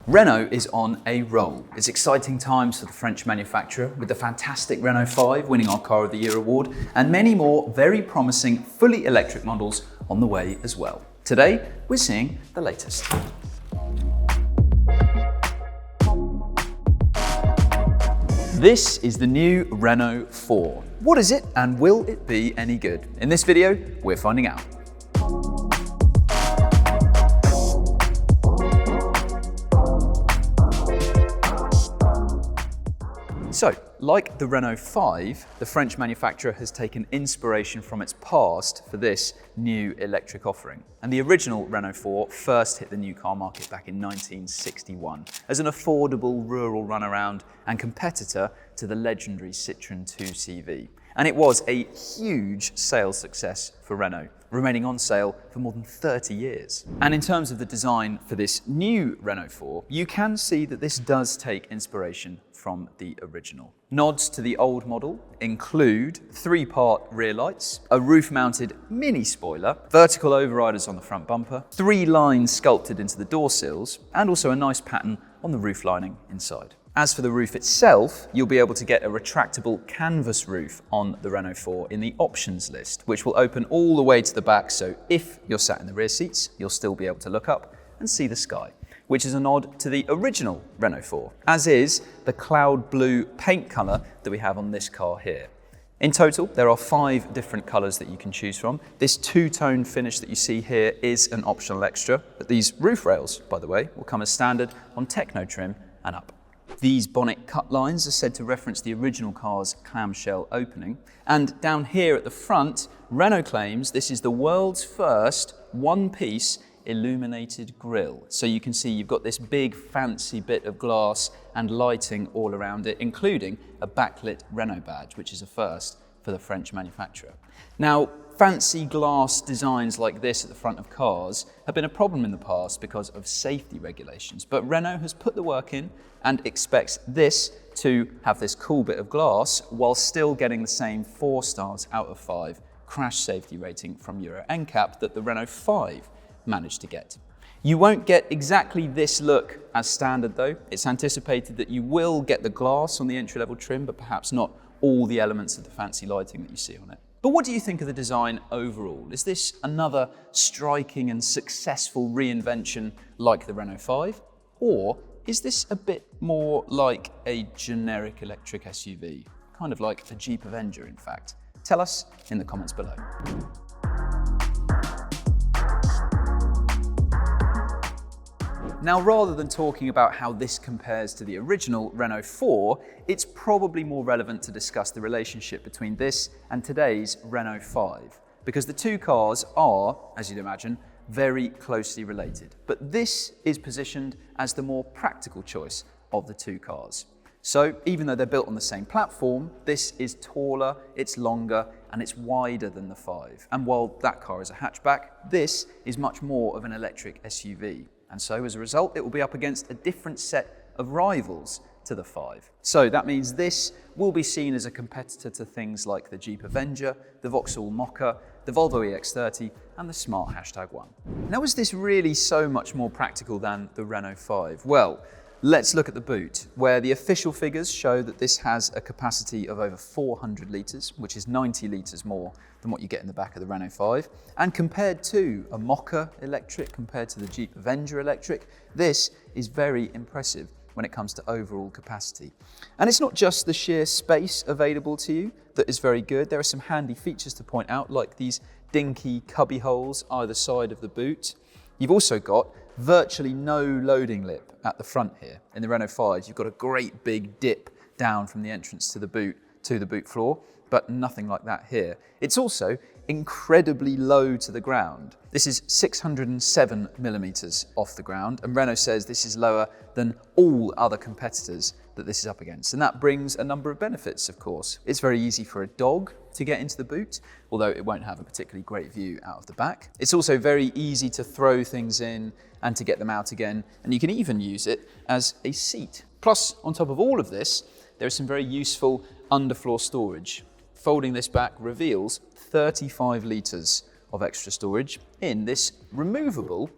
Renault is on a roll. It's exciting times for the French manufacturer, with the fantastic Renault 5 winning our Car of the Year award, and many more very promising fully electric models on the way as well. Today, we're seeing the latest. This is the new Renault 4. What is it, and will it be any good? In this video, we're finding out. So, like the Renault 5, the French manufacturer has taken inspiration from its past for this new electric offering. And the original Renault 4 first hit the new car market back in 1961 as an affordable rural runaround and competitor to the legendary Citroën 2CV. And it was a huge sales success for Renault, remaining on sale for more than 30 years. And in terms of the design for this new Renault 4, you can see that this does take inspiration from the original. Nods to the old model include 3-part rear lights, a roof-mounted mini spoiler, vertical overriders on the front bumper, 3 lines sculpted into the door sills, and also a nice pattern on the roof lining inside. As for the roof itself, you'll be able to get a retractable canvas roof on the Renault 4 in the options list, which will open all the way to the back, so if you're sat in the rear seats, you'll still be able to look up and see the sky, which is a nod to the original Renault 4, as is the cloud blue paint colour that we have on this car here. In total, there are 5 different colours that you can choose from. This 2-tone finish that you see here is an optional extra, but these roof rails, by the way, will come as standard on Techno trim and up. These bonnet cut lines are said to reference the original car's clamshell opening. And down here at the front, Renault claims this is the world's first one-piece illuminated grille. So you can see you've got this big fancy bit of glass and lighting all around it, including a backlit Renault badge, which is a first for the French manufacturer. Now, fancy glass designs like this at the front of cars have been a problem in the past because of safety regulations, but Renault has put the work in and expects this to have this cool bit of glass while still getting the same 4 stars out of 5 crash safety rating from Euro NCAP that the Renault 5 managed to get. You won't get exactly this look as standard though. It's anticipated that you will get the glass on the entry-level trim, but perhaps not all the elements of the fancy lighting that you see on it. But what do you think of the design overall? Is this another striking and successful reinvention like the Renault 5? Or is this a bit more like a generic electric SUV? Kind of like a Jeep Avenger, in fact. Tell us in the comments below. Now, rather than talking about how this compares to the original Renault 4, it's probably more relevant to discuss the relationship between this and today's Renault 5, because the two cars are, as you'd imagine, very closely related. But this is positioned as the more practical choice of the two cars. So even though they're built on the same platform, this is taller, it's longer, and it's wider than the 5. And while that car is a hatchback, this is much more of an electric SUV. And so as a result, it will be up against a different set of rivals to the 5. So that means this will be seen as a competitor to things like the Jeep Avenger, the Vauxhall Mokka, the Volvo EX30, and the Smart #1. Now, is this really so much more practical than the Renault 5? Well, let's look at the boot, where the official figures show that this has a capacity of over 400 litres, which is 90 litres more than what you get in the back of the Renault 5. And compared to a Mokka electric, compared to the Jeep Avenger electric, this is very impressive when it comes to overall capacity. And it's not just the sheer space available to you that is very good. There are some handy features to point out, like these dinky cubby holes either side of the boot. You've also got virtually no loading lip at the front here. In the Renault 5, you've got a great big dip down from the entrance to the boot floor, but nothing like that here. It's also incredibly low to the ground. This is 607 millimeters off the ground, and Renault says this is lower than all other competitors that this is up against. And that brings a number of benefits, of course. It's very easy for a dog to get into the boot, although it won't have a particularly great view out of the back. It's also very easy to throw things in and to get them out again, and you can even use it as a seat. Plus, on top of all of this, there is some very useful underfloor storage. Folding this back reveals 35 litres of extra storage in this removable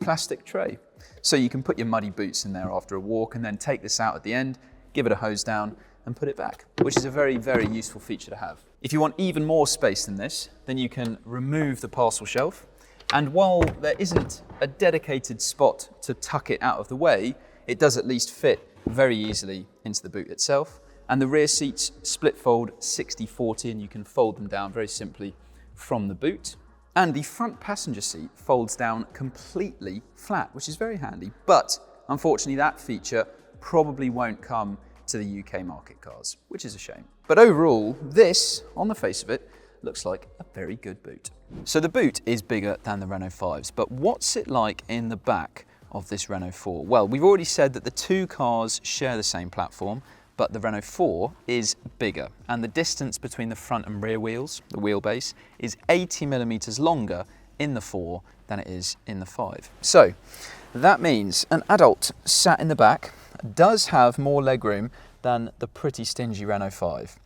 plastic tray. So you can put your muddy boots in there after a walk and then take this out at the end, give it a hose down and put it back, which is a very, very useful feature to have. If you want even more space than this, then you can remove the parcel shelf. And while there isn't a dedicated spot to tuck it out of the way, it does at least fit very easily into the boot itself. And the rear seats split fold 60/40 and you can fold them down very simply from the boot. And the front passenger seat folds down completely flat, which is very handy. But unfortunately, that feature probably won't come to the UK market cars, which is a shame. But overall, this, on the face of it, looks like a very good boot. So the boot is bigger than the Renault 5s, but what's it like in the back of this Renault 4? Well, we've already said that the two cars share the same platform, but the Renault 4 is bigger, and the distance between the front and rear wheels, the wheelbase, is 80mm longer in the 4 than it is in the 5. So that means an adult sat in the back does have more legroom than the pretty stingy Renault 5,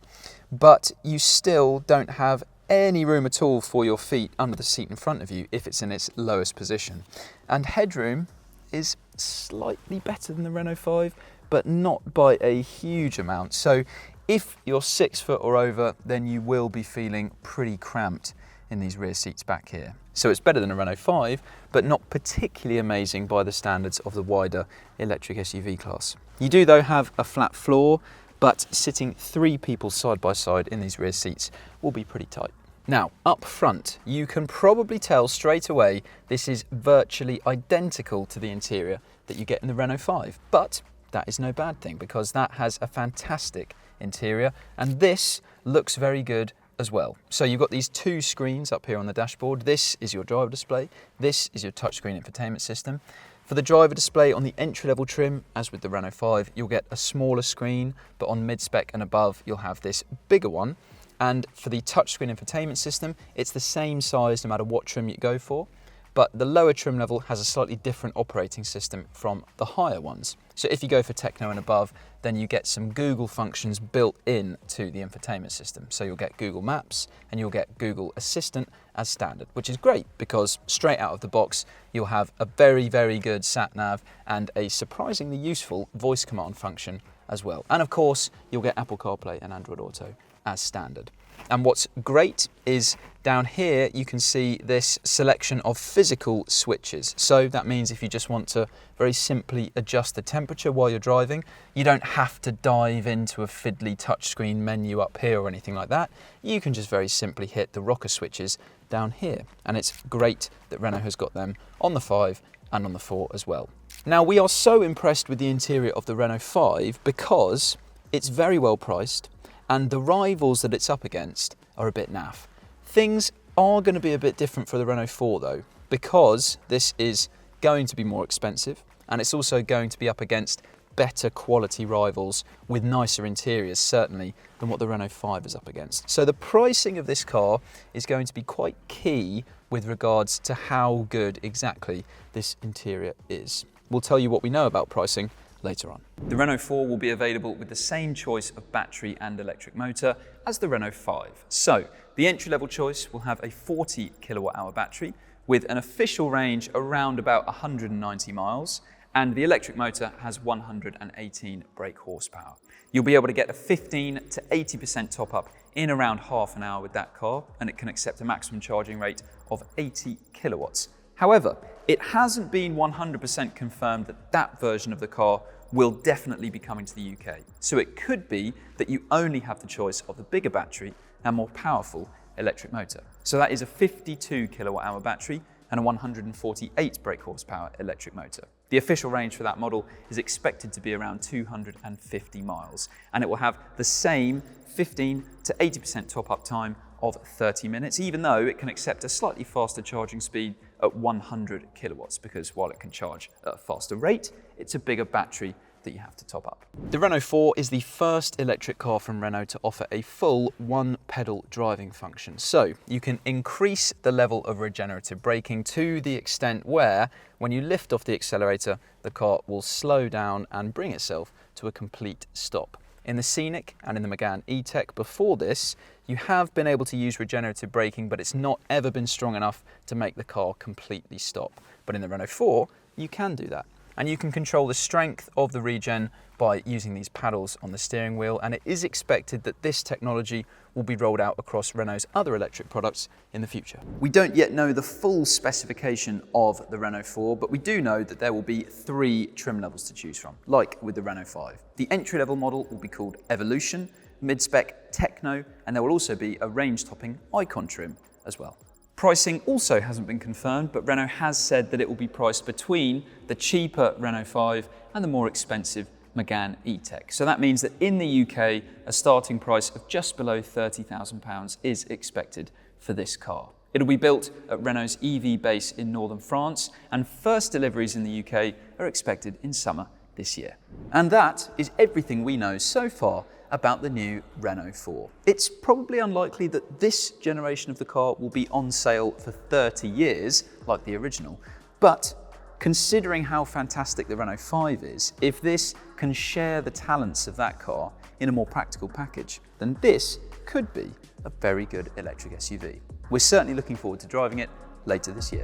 but you still don't have any room at all for your feet under the seat in front of you if it's in its lowest position. And headroom is slightly better than the Renault 5, but not by a huge amount. So if you're 6 foot or over, then you will be feeling pretty cramped in these rear seats back here. So it's better than a Renault 5, but not particularly amazing by the standards of the wider electric SUV class. You do though have a flat floor, but sitting 3 people side by side in these rear seats will be pretty tight. Now, up front, you can probably tell straight away this is virtually identical to the interior that you get in the Renault 5, but that is no bad thing because that has a fantastic interior and this looks very good as well. So you've got these 2 screens up here on the dashboard. This is your driver display. This is your touchscreen infotainment system. For the driver display on the entry-level trim, as with the Renault 5, you'll get a smaller screen, but on mid-spec and above, you'll have this bigger one. And for the touchscreen infotainment system, it's the same size no matter what trim you go for, but the lower trim level has a slightly different operating system from the higher ones. So if you go for Techno and above, then you get some Google functions built in to the infotainment system. So you'll get Google Maps and you'll get Google Assistant as standard, which is great because straight out of the box, you'll have a very, very good sat nav and a surprisingly useful voice command function as well. And of course, you'll get Apple CarPlay and Android Auto as standard. And what's great is down here you can see this selection of physical switches. So that means if you just want to very simply adjust the temperature while you're driving, you don't have to dive into a fiddly touchscreen menu up here or anything like that. You can just very simply hit the rocker switches down here. And it's great that Renault has got them on the 5 and on the 4 as well. Now we are so impressed with the interior of the Renault 5 because it's very well priced and the rivals that it's up against are a bit naff. Things are going to be a bit different for the Renault 4 though, because this is going to be more expensive and it's also going to be up against better quality rivals with nicer interiors certainly than what the Renault 5 is up against. So the pricing of this car is going to be quite key with regards to how good exactly this interior is. We'll tell you what we know about pricing later on. The Renault 4 will be available with the same choice of battery and electric motor as the Renault 5. So the entry-level choice will have a 40 kilowatt-hour battery with an official range around about 190 miles, and the electric motor has 118 brake horsepower. You'll be able to get a 15 to 80% top-up in around half an hour with that car, and it can accept a maximum charging rate of 80 kilowatts. However, it hasn't been 100% confirmed that that version of the car will definitely be coming to the UK. So it could be that you only have the choice of the bigger battery and more powerful electric motor. So that is a 52 kilowatt-hour battery and a 148 brake horsepower electric motor. The official range for that model is expected to be around 250 miles, and it will have the same 15 to 80% top-up time of 30 minutes, even though it can accept a slightly faster charging speed at 100 kilowatts, because while it can charge at a faster rate, it's a bigger battery that you have to top up. The Renault 4 is the first electric car from Renault to offer a full one-pedal driving function. So you can increase the level of regenerative braking to the extent where, when you lift off the accelerator, the car will slow down and bring itself to a complete stop. In the Scenic and in the Megane E-Tech before this, you have been able to use regenerative braking, but it's not ever been strong enough to make the car completely stop. But in the Renault 4, you can do that. And you can control the strength of the regen by using these paddles on the steering wheel, and it is expected that this technology will be rolled out across Renault's other electric products in the future. We don't yet know the full specification of the Renault 4, but we do know that there will be 3 trim levels to choose from, like with the Renault 5. The entry-level model will be called Evolution, mid-spec Techno, and there will also be a range-topping Icon trim as well. Pricing also hasn't been confirmed, but Renault has said that it will be priced between the cheaper Renault 5 and the more expensive Megane E-Tech. So that means that in the UK, a starting price of just below £30,000 is expected for this car. It'll be built at Renault's EV base in northern France, and first deliveries in the UK are expected in summer this year. And that is everything we know so far about the new Renault 4. It's probably unlikely that this generation of the car will be on sale for 30 years, like the original, but considering how fantastic the Renault 5 is, if this can share the talents of that car in a more practical package, then this could be a very good electric SUV. We're certainly looking forward to driving it later this year.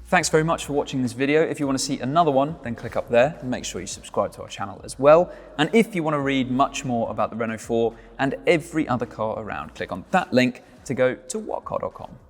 Thanks very much for watching this video. If you want to see another one, then click up there and make sure you subscribe to our channel as well. And if you want to read much more about the Renault 4 and every other car around, click on that link to go to whatcar.com.